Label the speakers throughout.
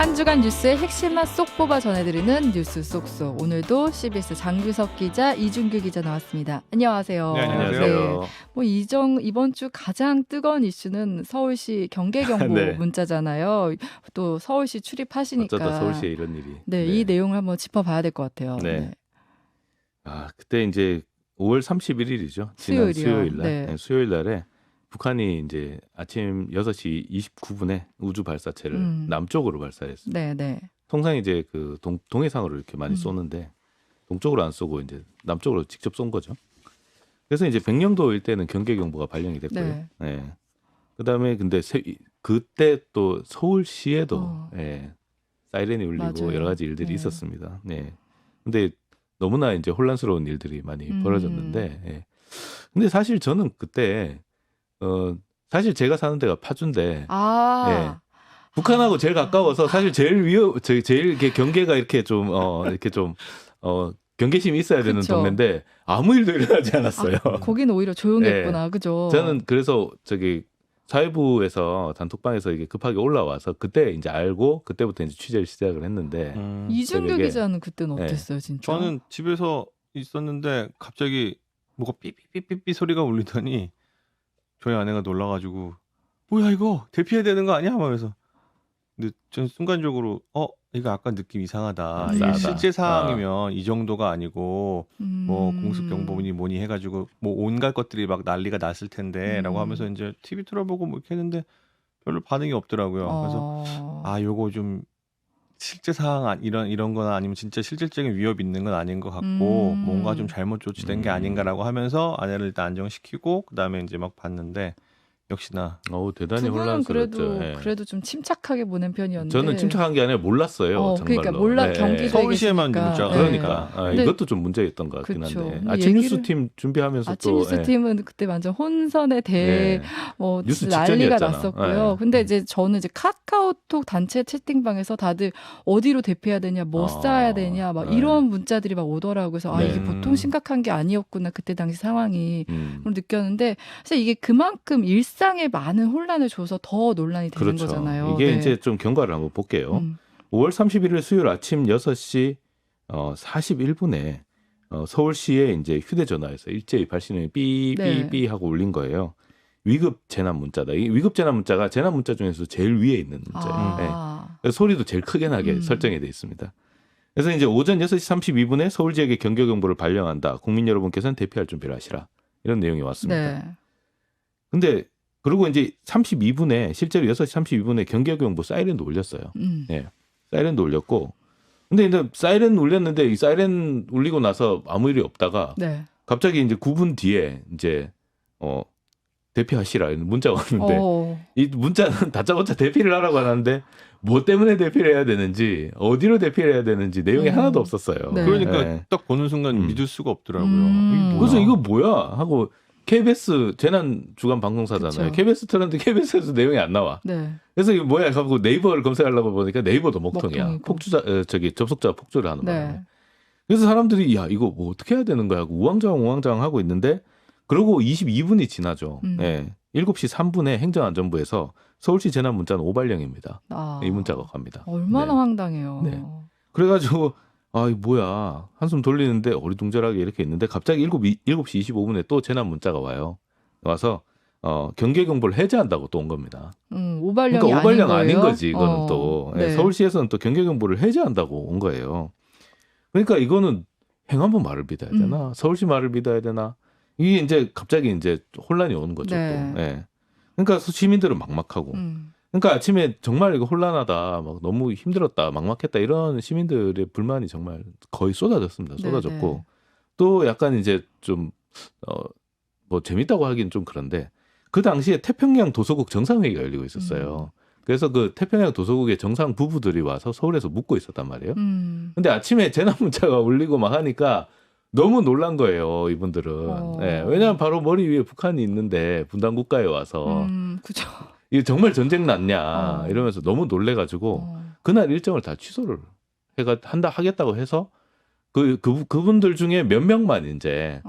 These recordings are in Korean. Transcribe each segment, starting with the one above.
Speaker 1: 한 주간 뉴스의 핵심만 쏙 뽑아 전해드리는 뉴스 쏙쏙. 오늘도 CBS 장규석 기자, 이준규 기자 나왔습니다. 안녕하세요.
Speaker 2: 네, 안녕하세요.
Speaker 1: 뭐 이번 주 가장 뜨거운 이슈는 서울시 경계경보
Speaker 2: 네.
Speaker 1: 문자잖아요. 또 서울시 출입하시니까.
Speaker 2: 어쩌다 서울시에 이런 일이.
Speaker 1: 네, 이 내용을 한번 짚어봐야 될 것 같아요.
Speaker 2: 네. 아, 그때 이제 5월 31일이죠. 지난
Speaker 1: 수요일이요.
Speaker 2: 수요일 날.
Speaker 1: 네.
Speaker 2: 네, 수요일 날에 북한이 이제 아침 6시 29분에 우주 발사체를 남쪽으로 발사했어요.
Speaker 1: 네, 네.
Speaker 2: 통상 이제 그 동해상으로 이렇게 많이 쏘는데 동쪽으로 안 쏘고 이제 남쪽으로 직접 쏜 거죠. 그래서 이제 백령도 일대는 경계경보가 발령이 됐고요.
Speaker 1: 네.
Speaker 2: 네. 그다음에 근데 그때 또 서울시에도 사이렌이 울리고
Speaker 1: 맞아요.
Speaker 2: 여러 가지 일들이
Speaker 1: 네.
Speaker 2: 있었습니다. 네. 근데 너무나 이제 혼란스러운 일들이 많이 벌어졌는데, 근데 사실 저는 그때 사실 제가 사는 데가 파주인데, 북한하고 제일 가까워서 사실 제일 이렇게 경계가 이렇게 좀 경계심이 있어야 되는
Speaker 1: 그쵸.
Speaker 2: 동네인데 아무 일도 일어나지 않았어요.
Speaker 1: 거기는 오히려 조용했구나, 그죠?
Speaker 2: 저는 그래서 사회부에서 단톡방에서 이게 급하게 올라와서 그때 이제 알고 그때부터 이제 취재를 시작을 했는데
Speaker 1: 이준규
Speaker 2: 새벽에.
Speaker 1: 기자는 그때는 어땠어요, 진짜?
Speaker 3: 저는 집에서 있었는데 갑자기 뭐가 삐삐삐삐삐 소리가 울리더니 저희 아내가 놀라가지고 뭐야 이거 대피해야 되는 거 아니야? 하면서 근데 전 순간적으로 이거 아까 느낌 이상하다. 이게
Speaker 2: 싸다.
Speaker 3: 실제 상황이면 이 정도가 아니고 뭐 공습 경보니 뭐니 해가지고 뭐 온갖 것들이 막 난리가 났을 텐데라고 하면서 이제 TV 틀어보고 뭐 이렇게 했는데 별로 반응이 없더라고요. 그래서 요거 좀 실제 상황 이런 거나 아니면 진짜 실질적인 위협이 있는 건 아닌 것 같고 뭔가 좀 잘못 조치된 게 아닌가라고 하면서 아내를 일단 안정시키고 그다음에 이제 막 봤는데 역시나
Speaker 2: 대단히
Speaker 1: 두 분은
Speaker 2: 혼란스럽죠.
Speaker 1: 그래도 좀 침착하게 보낸 편이었는데.
Speaker 2: 저는 침착한 게 아니라 몰랐어요. 정말로.
Speaker 1: 그러니까 경기도에
Speaker 3: 서울시에만
Speaker 1: 계시니까.
Speaker 3: 문자가
Speaker 2: 그러니까
Speaker 1: 네.
Speaker 2: 이것도 좀 문제였던 것 같긴
Speaker 1: 그쵸.
Speaker 2: 한데
Speaker 1: 근데
Speaker 2: 아침
Speaker 1: 얘기를-
Speaker 2: 뉴스팀 준비하면서
Speaker 1: 아침
Speaker 2: 또
Speaker 1: 뉴스팀은 그때 완전 혼선에 대해
Speaker 2: 뉴스
Speaker 1: 난리가
Speaker 2: 직전이었잖아.
Speaker 1: 났었고요. 근데 이제 저는 이제 카카오톡 단체 채팅방에서 다들 어디로 대피해야 되냐, 뭐 쌓아야 되냐, 막 이런 문자들이 막 오더라고요. 그래서 이게 보통 심각한 게 아니었구나 그때 당시 상황이 그걸 느꼈는데 사실 이게 그만큼 일상에 많은 혼란을 줘서 더 논란이 되는
Speaker 2: 그렇죠.
Speaker 1: 거잖아요.
Speaker 2: 이게
Speaker 1: 네.
Speaker 2: 이제 좀 경과를 한번 볼게요. 5월 31일 수요일 아침 6시 41분에 서울시에 이제 휴대전화에서 일제히 발신음이 삐삐삐 하고 울린 거예요. 위급 재난 문자다. 이 위급 재난 문자가 재난 문자 중에서 제일 위에 있는 문자예요. 그래서 소리도 제일 크게 나게 설정이 돼 있습니다. 그래서 이제 오전 6시 32분에 서울 지역에 경계 경보를 발령한다. 국민 여러분께서는 대피할 준비를 하시라. 이런 내용이 왔습니다.
Speaker 1: 네.
Speaker 2: 근데 그리고 이제 32분에 실제로 6시 32분에 경계 경보 사이렌도 울렸어요. 사이렌도 울렸고. 근데 이제 사이렌 울렸는데 이 사이렌 울리고 나서 아무 일이 없다가
Speaker 1: 네.
Speaker 2: 갑자기 이제 9분 뒤에 이제 대피하시라 이런 문자가 왔는데 이 문자는 다짜고짜 대피를 하라고 하는데 뭐 때문에 대피를 해야 되는지 어디로 대피를 해야 되는지 내용이 하나도 없었어요.
Speaker 1: 네.
Speaker 3: 그러니까 딱 보는 순간 믿을 수가 없더라고요.
Speaker 2: 그래서 이거 뭐야 하고 KBS 재난 주간 방송사잖아요.
Speaker 1: 그쵸.
Speaker 2: KBS 틀었는데 KBS에서 내용이 안 나와.
Speaker 1: 네.
Speaker 2: 그래서 이거 뭐야 하고 네이버를 검색하려고 보니까 네이버도 목통이야.
Speaker 1: 목통이고.
Speaker 2: 접속자가 폭주를 하는 거예요.
Speaker 1: 네.
Speaker 2: 그래서 사람들이 야 이거 뭐 어떻게 해야 되는 거야 하고 우왕좌왕 하고 있는데 그러고 22분이 지나죠. 7시 3분에 행정안전부에서 서울시 재난 문자는 오발령입니다. 이 문자가 갑니다.
Speaker 1: 얼마나
Speaker 2: 네.
Speaker 1: 황당해요.
Speaker 2: 네. 그래가지고 이거 뭐야 한숨 돌리는데 어리둥절하게 이렇게 있는데 갑자기 7시 25분에 또 재난 문자가 와요. 와서 경계 경보를 해제한다고 또 온 겁니다.
Speaker 1: 오발령이
Speaker 2: 그러니까 오발령
Speaker 1: 아닌
Speaker 2: 아닌
Speaker 1: 거예요?
Speaker 2: 거지 이거는 또
Speaker 1: 네.
Speaker 2: 서울시에서는 또 경계 경보를 해제한다고 온 거예요. 그러니까 이거는 행안부 말을 믿어야 되나 서울시 말을 믿어야 되나 이게 이제 갑자기 이제 혼란이 오는 거죠.
Speaker 1: 네.
Speaker 2: 또. 예. 그러니까 시민들은 막막하고. 그러니까 아침에 정말 이거 혼란하다, 막 너무 힘들었다, 막막했다 이런 시민들의 불만이 정말 거의 쏟아졌습니다. 쏟아졌고
Speaker 1: 네, 네.
Speaker 2: 또 약간 이제 좀 뭐 재밌다고 하긴 좀 그런데 그 당시에 태평양 도서국 정상회의가 열리고 있었어요. 그래서 그 태평양 도서국의 정상 부부들이 와서 서울에서 묵고 있었단 말이에요. 근데 아침에 재난 문자가 울리고 막 하니까 너무 놀란 거예요, 이분들은. 네, 왜냐하면 바로 머리 위에 북한이 있는데 분단 국가에 와서
Speaker 1: 그죠.
Speaker 2: 이게 정말 전쟁 났냐 이러면서 너무 놀래가지고 그날 일정을 다 취소를 하겠다고 해서 그분들 중에 몇 명만 이제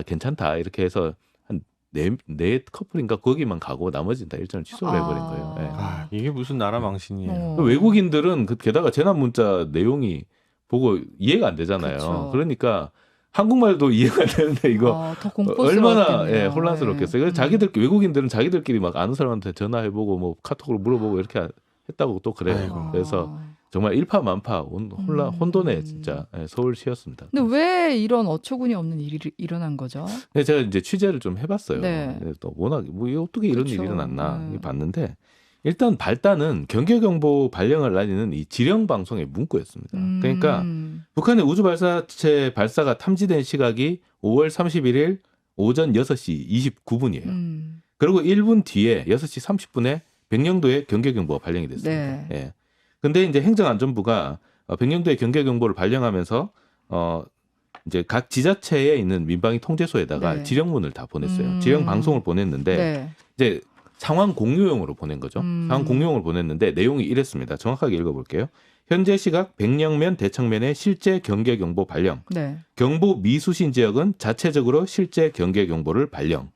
Speaker 2: 괜찮다 이렇게 해서 한 네 커플인가 거기만 가고 나머지는 다 일정을 취소를 해버린 거예요. 예.
Speaker 3: 아, 이게 무슨 나라 망신이에요.
Speaker 2: 외국인들은 게다가 재난 문자 내용이 보고 이해가 안 되잖아요.
Speaker 1: 그쵸.
Speaker 2: 그러니까 한국말도 이해가 안 되는데 이거
Speaker 1: 더 공포스러웠겠네요.
Speaker 2: 얼마나 혼란스럽겠어요. 그래서 외국인들은 자기들끼리 막 아는 사람한테 전화해보고 뭐 카톡으로 물어보고 이렇게 했다고 또 그래요.
Speaker 3: 아이고.
Speaker 2: 그래서 정말 일파만파 혼돈의 진짜 서울시였습니다.
Speaker 1: 근데 왜 이런 어처구니 없는 일이 일어난 거죠?
Speaker 2: 근데 제가 이제 취재를 좀 해봤어요.
Speaker 1: 네.
Speaker 2: 또 워낙 뭐 어떻게 이런
Speaker 1: 그쵸.
Speaker 2: 일이 일어났나 봤는데 일단 발단은 경계경보 발령을 날리는 이 지령 방송의 문구였습니다. 그러니까 북한의 우주 발사체 발사가 탐지된 시각이 5월 31일 오전 6시 29분이에요. 그리고 1분 뒤에 6시 30분에 백령도에 경계경보가 발령이 됐습니다.
Speaker 1: 네.
Speaker 2: 예. 근데 이제 행정안전부가 백령도에 경계경보를 발령하면서 이제 각 지자체에 있는 민방위 통제소에다가
Speaker 1: 네.
Speaker 2: 지령문을 다 보냈어요. 지령 방송을 보냈는데
Speaker 1: 네.
Speaker 2: 이제 상황 공유용으로 보낸 거죠. 상황 공유용을 보냈는데 내용이 이랬습니다. 정확하게 읽어볼게요. 현재 시각 백령면 대청면의 실제 경계경보 발령.
Speaker 1: 네.
Speaker 2: 경보 미수신 지역은 자체적으로 실제 경계경보를 발령.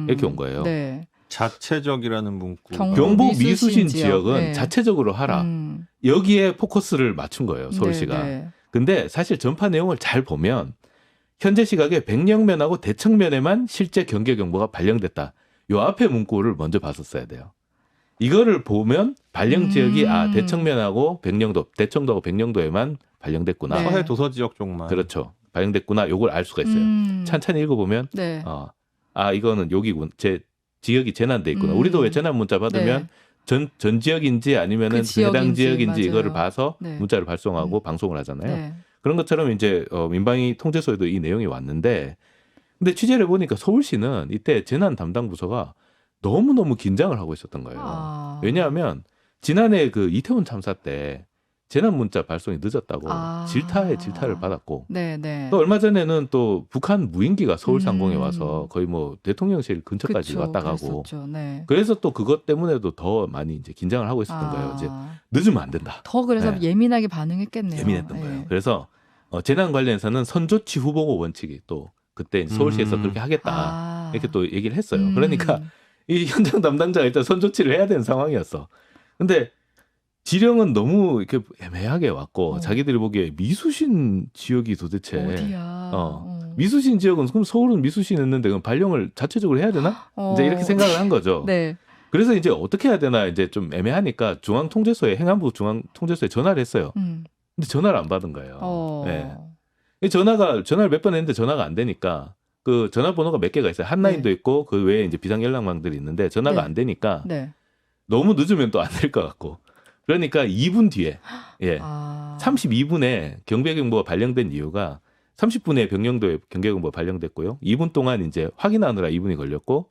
Speaker 2: 이렇게 온 거예요.
Speaker 1: 네.
Speaker 3: 자체적이라는 문구.
Speaker 2: 경보 미수신 지역은
Speaker 1: 네.
Speaker 2: 자체적으로 하라. 여기에 포커스를 맞춘 거예요. 서울시가.
Speaker 1: 네.
Speaker 2: 근데 사실 전파 내용을 잘 보면 현재 시각에 백령면하고 대청면에만 실제 경계경보가 발령됐다. 요 앞에 문구를 먼저 봤었어야 돼요. 이거를 보면 발령 지역이 대청면하고 백령도, 대청도하고 백령도에만 발령됐구나.
Speaker 1: 네.
Speaker 3: 서해 도서 지역 쪽만.
Speaker 2: 그렇죠. 발령됐구나. 요걸 알 수가 있어요. 찬찬히 읽어보면
Speaker 1: 네.
Speaker 2: 이거는 여기군. 제 지역이 재난돼 있구나. 우리도 왜 재난 문자 받으면 전 지역인지 아니면은
Speaker 1: 그
Speaker 2: 해당
Speaker 1: 지역인지,
Speaker 2: 지역인지
Speaker 1: 맞아요.
Speaker 2: 이거를 봐서
Speaker 1: 네.
Speaker 2: 문자를 발송하고 방송을 하잖아요.
Speaker 1: 네.
Speaker 2: 그런 것처럼 이제 민방위 통제소에도 이 내용이 왔는데 근데 취재를 해보니까 서울시는 이때 재난 담당 부서가 너무너무 긴장을 하고 있었던 거예요. 왜냐하면 지난해 그 이태원 참사 때 재난 문자 발송이 늦었다고 질타에 질타를 받았고
Speaker 1: 네, 네.
Speaker 2: 또 얼마 전에는 또 북한 무인기가 서울 상공에 와서 거의 뭐 대통령실 근처까지 왔다 가고
Speaker 1: 네.
Speaker 2: 그래서 또 그것 때문에도 더 많이 이제 긴장을 하고 있었던 거예요. 이제 늦으면 안 된다.
Speaker 1: 더 그래서
Speaker 2: 네.
Speaker 1: 예민하게 반응했겠네요.
Speaker 2: 예민했던
Speaker 1: 네.
Speaker 2: 거예요. 그래서 재난 관련해서는 선조치 후보고 원칙이 또 그때 서울시에서 그렇게 하겠다 이렇게 또 얘기를 했어요. 그러니까 이 현장 담당자가 일단 선조치를 해야 되는 상황이었어. 근데 지령은 너무 이렇게 애매하게 왔고 자기들이 보기에 미수신 지역이 도대체
Speaker 1: 어디야?
Speaker 2: 미수신 지역은 그럼 서울은 미수신 있는데 그럼 발령을 자체적으로 해야 되나? 이제 이렇게 생각을 한 거죠.
Speaker 1: 네.
Speaker 2: 그래서 이제 어떻게 해야 되나 이제 좀 애매하니까 중앙통제소에 행안부 중앙통제소에 전화를 했어요. 근데 전화를 안 받은 거예요. 네. 전화를 몇 번 했는데 전화가 안 되니까 그 전화번호가 몇 개가 있어요. 한라인도 있고 그 외에 이제 비상 연락망들이 있는데 전화가 안 되니까 너무 늦으면 또 안 될 것 같고. 그러니까 2분 뒤에 32분에 경계경보가 발령된 이유가 30분에 백령도에 경계경보가 발령됐고요. 2분 동안 이제 확인하느라 2분이 걸렸고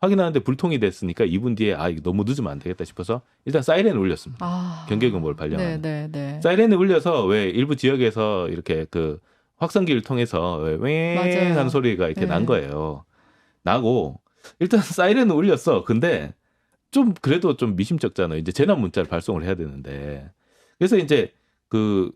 Speaker 2: 확인하는데 불통이 됐으니까 2분 뒤에 이거 너무 늦으면 안 되겠다 싶어서 일단 사이렌을 울렸습니다. 경계경보를 발령하는. 사이렌을 울려서 왜 일부 지역에서 이렇게 그 확성기를 통해서 웽 하는 소리가 이렇게 난 거예요. 나고 일단 사이렌을 울렸어. 근데 좀 그래도 좀 미심쩍잖아요. 이제 재난 문자를 발송을 해야 되는데. 그래서 이제 그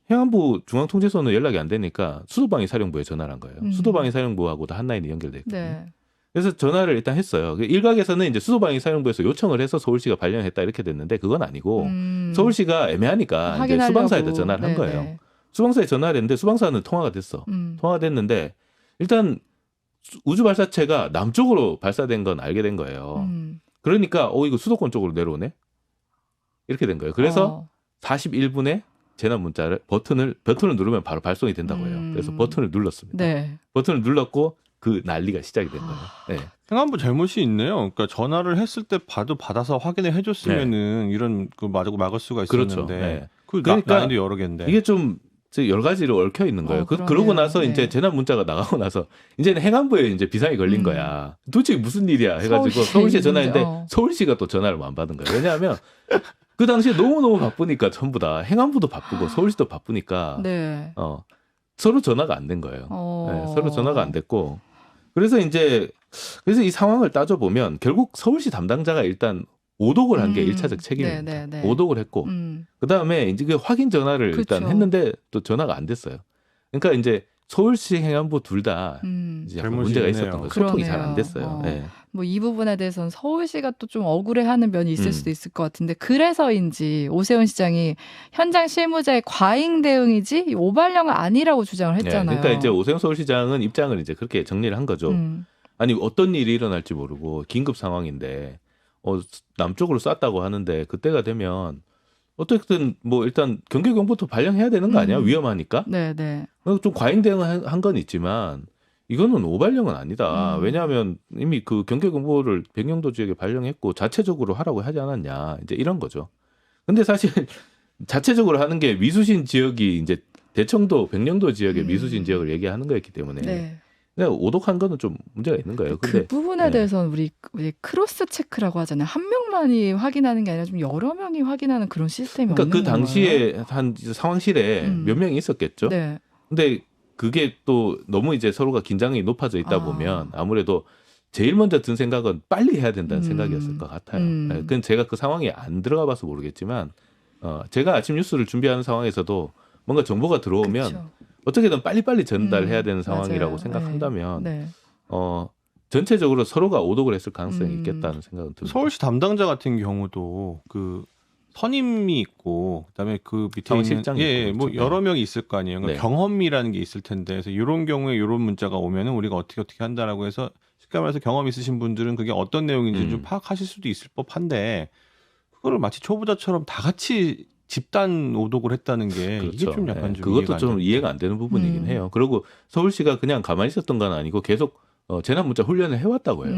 Speaker 2: 행안부 중앙통제소는 연락이 안 되니까 수도방위 사령부에 전화를 한 거예요. 수도방위 사령부하고도 한라인이 연결돼 있거든요. 그래서 전화를 일단 했어요. 일각에서는 이제 수도방위 사령부에서 요청을 해서 서울시가 발령했다 이렇게 됐는데 그건 아니고 서울시가 애매하니까 이제 수방사에다 전화를 한 거예요. 수방사에 전화를 했는데 수방사는 통화가 됐어. 통화가 됐는데 일단 우주 발사체가 남쪽으로 발사된 건 알게 된 거예요. 그러니까 이거 수도권 쪽으로 내려오네. 이렇게 된 거예요. 그래서 41분에 재난 문자를 버튼을 누르면 바로 발송이 된다고 해요. 그래서 버튼을 눌렀습니다.
Speaker 1: 네.
Speaker 2: 버튼을 눌렀고 그 난리가 시작이 된 거예요. 네.
Speaker 3: 행안부 잘못이 있네요. 그러니까 전화를 했을 때 받아서 확인을 해줬으면은 이런 그 막을 수가 있었는데.
Speaker 2: 그렇죠. 네.
Speaker 3: 그러니까 라인도 여러 개인데.
Speaker 2: 이게 좀 여러 가지로 얽혀 있는 거예요. 그러고 나서 이제 재난 문자가 나가고 나서 이제는 행안부에 이제 비상이 걸린 거야. 도대체 무슨 일이야 해가지고 서울시에 전화했는데 서울시가 또 전화를 안 받은 거예요. 왜냐하면 그 당시에 너무너무 바쁘니까 전부 다 행안부도 바쁘고 서울시도 바쁘니까 서로 전화가 안 된 거예요. 네, 서로 전화가 안 됐고 그래서 이 상황을 따져보면 결국 서울시 담당자가 일단 오독을 한 게 1차적 책임입니다. 오독을 했고 그다음에 이제 그 확인 전화를 일단 했는데 또 전화가 안 됐어요. 그러니까 이제 서울시 행안부 둘 다 이제 약간
Speaker 3: 잘못이
Speaker 2: 문제가
Speaker 3: 있네요.
Speaker 2: 있었던 거예요. 소통이 잘 안
Speaker 1: 그러네요.
Speaker 2: 됐어요. 예.
Speaker 1: 뭐 이 부분에 대해서는 서울시가 또 좀 억울해하는 면이 있을 수도 있을 것 같은데 그래서인지 오세훈 시장이 현장 실무자의 과잉 대응이지 오발령은 아니라고 주장을 했잖아요.
Speaker 2: 그러니까 이제 오세훈 서울시장은 입장을 이제 그렇게 정리를 한 거죠. 아니 어떤 일이 일어날지 모르고 긴급 상황인데 남쪽으로 쐈다고 하는데 그때가 되면 어떻게든 뭐 일단 경계경보도 발령해야 되는 거 아니야? 위험하니까.
Speaker 1: 네네.
Speaker 2: 좀 과잉 대응한 건 있지만 이거는 오발령은 아니다. 왜냐하면 이미 그 경계경보를 백령도 지역에 발령했고 자체적으로 하라고 하지 않았냐. 이제 이런 거죠. 근데 사실 자체적으로 하는 게 미수신 지역이 이제 대청도 백령도 지역의 미수신 지역을 얘기하는 거였기 때문에
Speaker 1: 네.
Speaker 2: 그냥 오독한 거는 좀 문제가 있는 거예요. 근데
Speaker 1: 그 부분에 대해서는 우리 크로스 체크라고 하잖아요. 한 명만이 확인하는 게 아니라 좀 여러 명이 확인하는 그런 시스템이
Speaker 2: 그러니까
Speaker 1: 없는
Speaker 2: 그
Speaker 1: 건가요?
Speaker 2: 당시에 한 상황실에 몇 명이 있었겠죠.
Speaker 1: 네.
Speaker 2: 근데 그게 또 너무 이제 서로가 긴장이 높아져 있다 보면 아무래도 제일 먼저 든 생각은 빨리 해야 된다는 생각이었을 것 같아요. 그건 제가 그 상황에 안 들어가 봐서 모르겠지만 제가 아침 뉴스를 준비하는 상황에서도 뭔가 정보가 들어오면
Speaker 1: 그쵸.
Speaker 2: 어떻게든 빨리빨리 전달해야 되는
Speaker 1: 맞아요.
Speaker 2: 상황이라고 생각한다면
Speaker 1: 네.
Speaker 2: 전체적으로 서로가 오독을 했을 가능성이 있겠다는 생각은 듭니다.
Speaker 3: 서울시 담당자 같은 경우도 그 선임이 있고 그다음에 그 밑에 있는
Speaker 2: 상황실장이 있고
Speaker 3: 뭐
Speaker 2: 그렇죠.
Speaker 3: 여러 명이 있을 거 아니에요. 그러니까
Speaker 2: 네.
Speaker 3: 경험이라는 게 있을 텐데 그래서 이런 경우에 이런 문자가 오면은 우리가 어떻게 한다라고 해서 쉽게 말해서 경험 있으신 분들은 그게 어떤 내용인지 좀 파악하실 수도 있을 법한데 그거를 마치 초보자처럼 다 같이 집단 오독을 했다는 게
Speaker 2: 그렇죠.
Speaker 3: 이게 좀 약간 좀
Speaker 2: 그것도 좀 이해가 안 되는 부분이긴 해요. 그리고 서울시가 그냥 가만히 있었던 건 아니고 계속 재난 문자 훈련을 해왔다고 해요.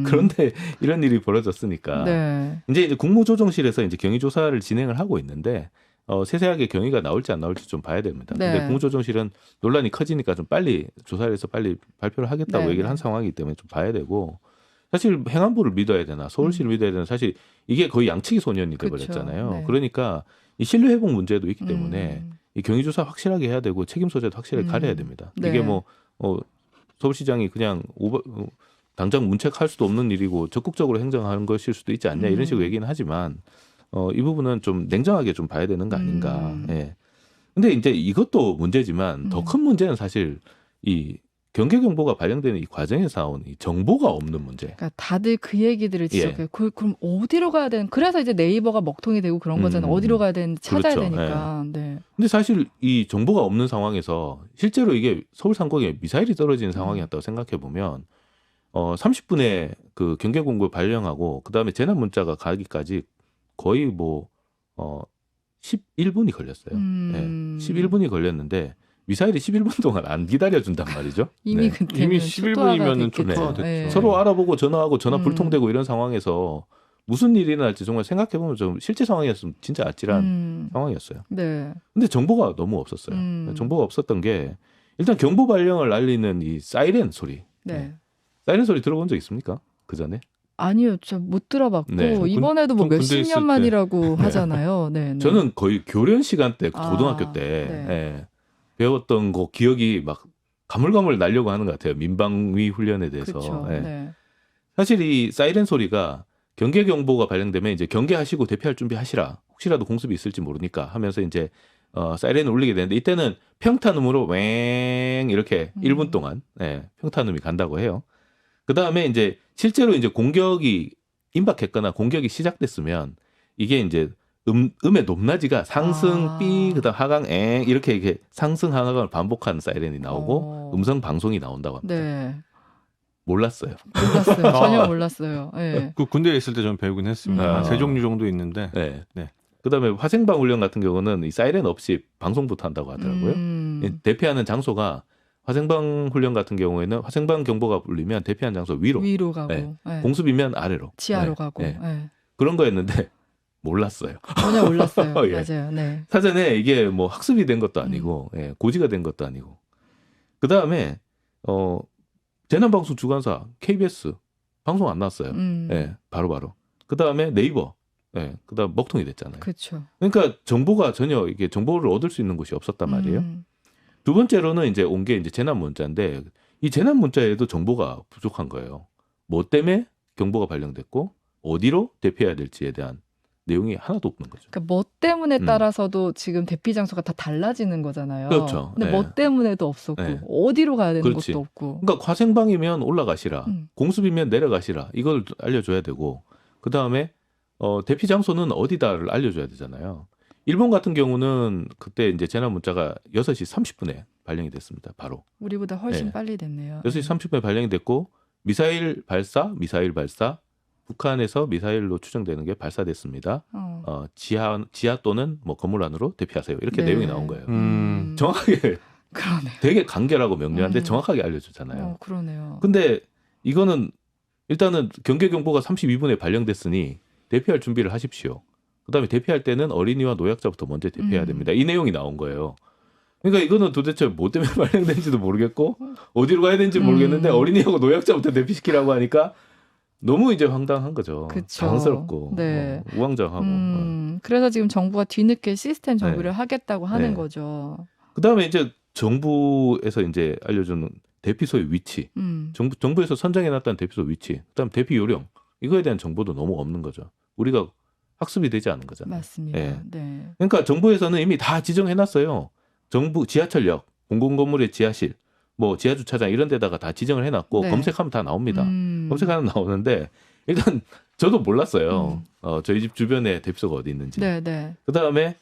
Speaker 2: 그런데 이런 일이 벌어졌으니까
Speaker 1: 네.
Speaker 2: 이제 국무조정실에서 이제 경위 조사를 진행을 하고 있는데 세세하게 경위가 나올지 안 나올지 좀 봐야 됩니다.
Speaker 1: 네.
Speaker 2: 근데 국무조정실은 논란이 커지니까 좀 빨리 조사를 해서 빨리 발표를 하겠다고
Speaker 1: 네.
Speaker 2: 얘기를 한 상황이기 때문에 좀 봐야 되고 사실 행안부를 믿어야 되나 서울시를 믿어야 되나 사실 이게 거의 양치기 소년이 돼버렸잖아요.
Speaker 1: 네.
Speaker 2: 그러니까 이 신뢰 회복 문제도 있기 때문에 이 경위 조사 확실하게 해야 되고 책임 소재도 확실하게 가려야 됩니다.
Speaker 1: 네.
Speaker 2: 이게 뭐 서울시장이 그냥 당장 문책할 수도 없는 일이고 적극적으로 행정하는 것일 수도 있지 않냐 이런 식으로 얘기는 하지만 이 부분은 좀 냉정하게 좀 봐야 되는 거 아닌가. 예. 근데 이제 이것도 문제지만 더 큰 문제는 사실 이 경계경보가 발령되는 이 과정에서 나온 이 정보가 없는 문제.
Speaker 1: 그러니까 다들 그 얘기들을 지적해요. 그럼 어디로 가야 되는? 그래서 이제 네이버가 먹통이 되고 그런 거잖아요. 어디로 가야 되는지 찾아야
Speaker 2: 그렇죠.
Speaker 1: 되니까. 네.
Speaker 2: 근데 사실 이 정보가 없는 상황에서 실제로 이게 서울 상공에 미사일이 떨어지는 상황이었다고 생각해 보면 30분에 그 경계공고 발령하고 그다음에 재난 문자가 가기까지 거의 뭐 11분이 걸렸어요. 네, 11분이 걸렸는데 미사일이 11분 동안 안 기다려준단 말이죠.
Speaker 1: 이미
Speaker 2: 네.
Speaker 1: 그때는
Speaker 3: 이미 11분이면은 좀
Speaker 1: 됐겠죠.
Speaker 3: 됐죠.
Speaker 1: 네.
Speaker 2: 서로 알아보고 전화하고 전화 불통되고 이런 상황에서 무슨 일이 일어날지 정말 생각해보면 좀 실제 상황이었으면 진짜 아찔한 상황이었어요.
Speaker 1: 네.
Speaker 2: 근데 정보가 너무 없었어요. 정보가 없었던 게 일단 경보 발령을 알리는 이 사이렌 소리.
Speaker 1: 네.
Speaker 2: 사이렌 소리 들어본 적 있습니까? 그 전에?
Speaker 1: 아니요, 저 못 들어봤고
Speaker 2: 네.
Speaker 1: 이번에도 뭐
Speaker 3: 군대
Speaker 1: 몇십
Speaker 3: 있을
Speaker 1: 년
Speaker 3: 때.
Speaker 1: 만이라고 하잖아요. 네, 네.
Speaker 2: 저는 거의 교련 시간 때
Speaker 1: 아,
Speaker 2: 고등학교 때
Speaker 1: 네.
Speaker 2: 예, 배웠던 거 기억이 막 가물가물 나려고 하는 것 같아요. 민방위 훈련에 대해서.
Speaker 1: 그렇죠.
Speaker 2: 예.
Speaker 1: 네.
Speaker 2: 사실 이 사이렌 소리가 경계 경보가 발령되면 이제 경계하시고 대피할 준비하시라. 혹시라도 공습이 있을지 모르니까 하면서 이제 사이렌을 울리게 되는데 이때는 평탄음으로 웽 이렇게 1분 동안 평탄음이 간다고 해요. 그 다음에 이제 실제로 이제 공격이 임박했거나 공격이 시작됐으면 이게 이제 음의 높낮이가 상승 삐 그다음 하강 이렇게 상승 하강을 반복하는 사이렌이 나오고 음성 방송이 나온다고 합니다.
Speaker 1: 네.
Speaker 2: 몰랐어요.
Speaker 1: 몰랐어요. 전혀 몰랐어요. 네.
Speaker 3: 그 군대에 있을 때 좀 배우긴 했습니다. 세 종류 정도 있는데.
Speaker 2: 네.
Speaker 3: 네.
Speaker 2: 그다음에 화생방 훈련 같은 경우는 이 사이렌 없이 방송부터 한다고 하더라고요. 대피하는 장소가 화생방 훈련 같은 경우에는 화생방 경보가 울리면 대피한 장소 위로
Speaker 1: 가고
Speaker 2: 네.
Speaker 1: 네.
Speaker 2: 공습이면 아래로
Speaker 1: 지하로
Speaker 2: 네.
Speaker 1: 가고
Speaker 2: 네.
Speaker 1: 네.
Speaker 2: 그런 거였는데 몰랐어요.
Speaker 1: 전혀 몰랐어요.
Speaker 2: 예.
Speaker 1: 맞아요. 네.
Speaker 2: 사전에 이게 뭐 학습이 된 것도 아니고 고지가 된 것도 아니고 그 다음에 재난방송 주관사 KBS 방송 안 나왔어요. 바로바로. 그 다음에 네이버. 그다음 먹통이 됐잖아요.
Speaker 1: 그렇죠.
Speaker 2: 그러니까 정보가 전혀 이게 정보를 얻을 수 있는 곳이 없었단 말이에요. 두 번째로는 이제 온 게 이제 재난 문자인데 이 재난 문자에도 정보가 부족한 거예요. 뭐 때문에 경보가 발령됐고 어디로 대피해야 될지에 대한 내용이 하나도 없는 거죠.
Speaker 1: 그러니까 뭐 때문에 따라서도 지금 대피 장소가 다 달라지는 거잖아요.
Speaker 2: 그렇죠.
Speaker 1: 근데
Speaker 2: 네.
Speaker 1: 뭐 때문에도 없었고
Speaker 2: 네.
Speaker 1: 어디로 가야 되는
Speaker 2: 그렇지.
Speaker 1: 것도 없고.
Speaker 2: 그러니까 과생방이면 올라가시라, 공습이면 내려가시라 이걸 알려줘야 되고 그 다음에 대피 장소는 어디다를 알려줘야 되잖아요. 일본 같은 경우는 그때 이제 재난 문자가 6시 30분에 발령이 됐습니다. 바로.
Speaker 1: 우리보다 훨씬
Speaker 2: 네.
Speaker 1: 빨리 됐네요.
Speaker 2: 6시 30분에 발령이 됐고 미사일 발사 북한에서 미사일로 추정되는 게 발사됐습니다. 지하 또는 뭐 건물 안으로 대피하세요. 이렇게
Speaker 1: 네.
Speaker 2: 내용이 나온 거예요.
Speaker 3: 음.
Speaker 2: 정확하게
Speaker 1: 그러네.
Speaker 2: 되게 간결하고 명료한데 정확하게 알려주잖아요.
Speaker 1: 그러네요.
Speaker 2: 근데 이거는 일단은 경계경보가 32분에 발령됐으니 대피할 준비를 하십시오. 그다음에 대피할 때는 어린이와 노약자부터 먼저 대피해야 됩니다. 이 내용이 나온 거예요. 그러니까 이거는 도대체 뭐 때문에 발령된지도 모르겠고 어디로 가야 되는지 모르겠는데 어린이하고 노약자부터 대피시키라고 하니까 너무 이제 황당한 거죠.
Speaker 1: 그쵸.
Speaker 2: 당황스럽고
Speaker 1: 네.
Speaker 2: 우왕좌왕하고.
Speaker 1: 그래서 지금 정부가 뒤늦게 시스템 정비를
Speaker 2: 네.
Speaker 1: 하겠다고 하는
Speaker 2: 네.
Speaker 1: 거죠.
Speaker 2: 그다음에 이제 정부에서 이제 알려주는 대피소의 위치, 정부에서 선정해놨다는 대피소 위치, 그다음 대피 요령 이거에 대한 정보도 너무 없는 거죠. 우리가 학습이 되지 않은 거잖아요.
Speaker 1: 맞습니다.
Speaker 2: 예.
Speaker 1: 네.
Speaker 2: 그러니까 정부에서는 이미 다 지정해놨어요. 정부 지하철역, 공공건물의 지하실, 뭐 지하주차장 이런 데다가 다 지정을 해놨고
Speaker 1: 네.
Speaker 2: 검색하면 다 나옵니다. 검색하면 나오는데 일단 저도 몰랐어요. 저희 집 주변에 대피소가 어디 있는지.
Speaker 1: 네, 네.
Speaker 2: 그다음에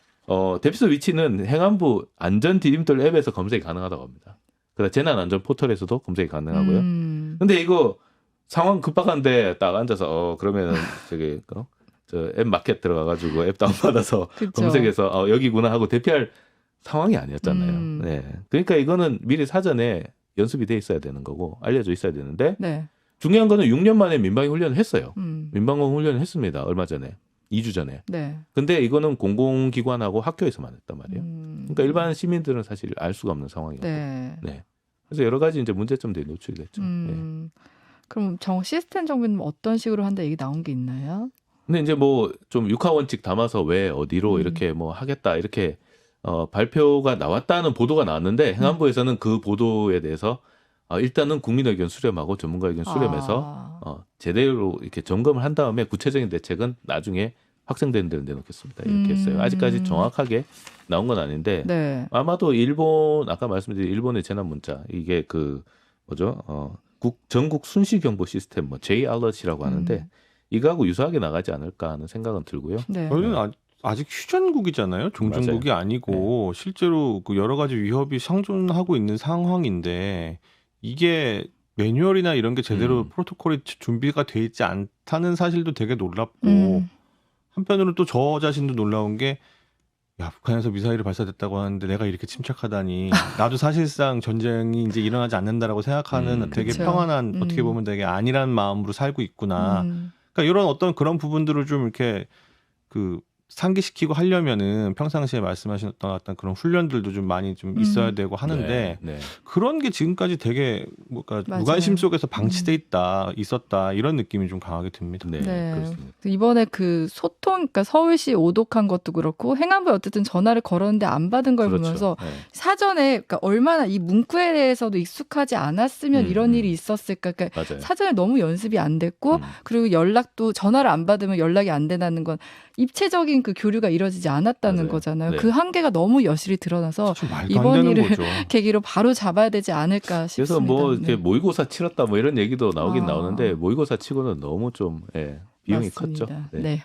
Speaker 2: 대피소 위치는 행안부 안전디딤돌 앱에서 검색이 가능하다고 합니다. 그다음 재난안전 포털에서도 검색이 가능하고요. 근데 이거 상황 급박한데 딱 앉아서 그러면은 저기 저 앱 마켓 들어가가지고 앱 다운받아서
Speaker 1: 그쵸.
Speaker 2: 검색해서 여기구나 하고 대피할 상황이 아니었잖아요. 네. 그러니까 이거는 미리 사전에 연습이 돼 있어야 되는 거고 알려져 있어야 되는데
Speaker 1: 네.
Speaker 2: 중요한 거는 6년 만에 민방위 훈련을 했어요.
Speaker 1: 음.
Speaker 2: 민방공 훈련을 했습니다. 얼마 전에. 2주 전에.
Speaker 1: 네.
Speaker 2: 근데 이거는 공공기관하고 학교에서만 했단 말이에요. 그러니까 일반 시민들은 사실 알 수가 없는 상황이었고.
Speaker 1: 네.
Speaker 2: 네. 그래서 여러 가지 이제 문제점들이 노출이 됐죠. 네.
Speaker 1: 그럼 시스템 정비는 어떤 식으로 한다 얘기 나온 게 있나요?
Speaker 2: 근데 이제 뭐 좀 육하 원칙 담아서 왜 어디로 이렇게 뭐 하겠다 이렇게 발표가 나왔다는 보도가 나왔는데 행안부에서는 그 보도에 대해서 일단은 국민 의견 수렴하고 전문가 의견 수렴해서 제대로 이렇게 점검을 한 다음에 구체적인 대책은 나중에 확정되는 데를 내놓겠습니다. 이렇게 했어요. 아직까지 정확하게 나온 건 아닌데
Speaker 1: 네.
Speaker 2: 아마도 일본 아까 말씀드린 일본의 재난 문자 이게 전국 순시 경보 시스템 뭐 J 알럿이라고 하는데 이거하고 유사하게 나가지 않을까 하는 생각은 들고요.
Speaker 1: 네.
Speaker 3: 저희는 아직 휴전국이잖아요. 종전국이 아니고 실제로 그 여러 가지 위협이 상존하고 있는 상황인데 이게 매뉴얼이나 이런 게 제대로 프로토콜이 준비가 돼 있지 않다는 사실도 되게 놀랍고 한편으로는 또 저 자신도 놀라운 게 야, 북한에서 미사일이 발사됐다고 하는데 내가 이렇게 침착하다니 나도 사실상 전쟁이 이제 일어나지 않는다라고 생각하는 되게
Speaker 1: 그쵸.
Speaker 3: 평안한 어떻게 보면 되게 안일한 마음으로 살고 있구나. 그러니까 이런 어떤 그런 부분들을 좀 이렇게 상기시키고 하려면은 평상시에 말씀하셨던 어떤 그런 훈련들도 좀 많이 좀 있어야 되고 하는데
Speaker 2: 네.
Speaker 3: 그런 게 지금까지 되게 뭔가
Speaker 1: 맞아요.
Speaker 3: 무관심 속에서 방치돼 있었다 이런 느낌이 좀 강하게 듭니다.
Speaker 2: 네,
Speaker 1: 네.
Speaker 2: 그렇습니다.
Speaker 1: 이번에 그러니까 서울시 오독한 것도 그렇고 행안부에 어쨌든 전화를 걸었는데 안 받은 걸
Speaker 2: 그렇죠.
Speaker 1: 보면서
Speaker 2: 네.
Speaker 1: 사전에 그러니까 얼마나 이 문구에 대해서도 익숙하지 않았으면 이런 일이 있었을까. 그러니까
Speaker 2: 맞아요.
Speaker 1: 사전에 너무 연습이 안 됐고 그리고 연락도 전화를 안 받으면 연락이 안 된다는 건 입체적인 그 교류가 이루어지지 않았다는
Speaker 2: 맞아요.
Speaker 1: 거잖아요.
Speaker 2: 네.
Speaker 1: 그 한계가 너무 여실히 드러나서
Speaker 3: 사실 말도 안
Speaker 1: 이번
Speaker 3: 되는
Speaker 1: 일을
Speaker 3: 거죠.
Speaker 1: 계기로 바로 잡아야 되지 않을까 싶습니다.
Speaker 2: 그래서 뭐 이렇게
Speaker 1: 네.
Speaker 2: 모의고사 치렀다 뭐 이런 얘기도 나오긴 나오는데 모의고사 치고는 너무 좀 비용이
Speaker 1: 맞습니다.
Speaker 2: 컸죠.
Speaker 1: 네.